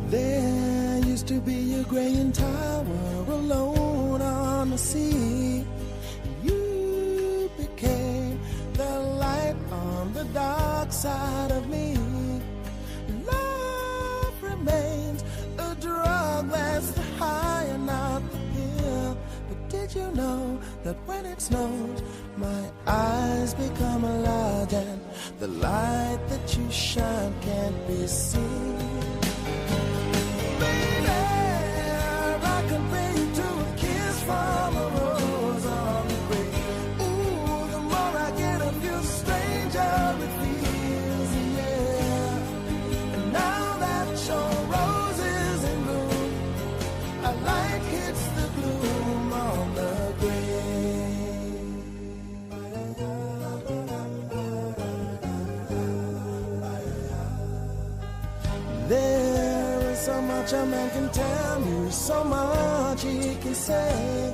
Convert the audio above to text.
There used to be a graying tower alone on the sea. You became the light on the dark side of me. Love remains a drug that's the high and not the pill. But did you know that when it snows, my eyes become large and the light that you shine can't be seen? From a rose on the grave. Ooh, the more I get of you, stranger it feels, yeah. And now that your rose is in bloom, a light hits the gloom on the grave. There is so much a man can tell you, so much he can say.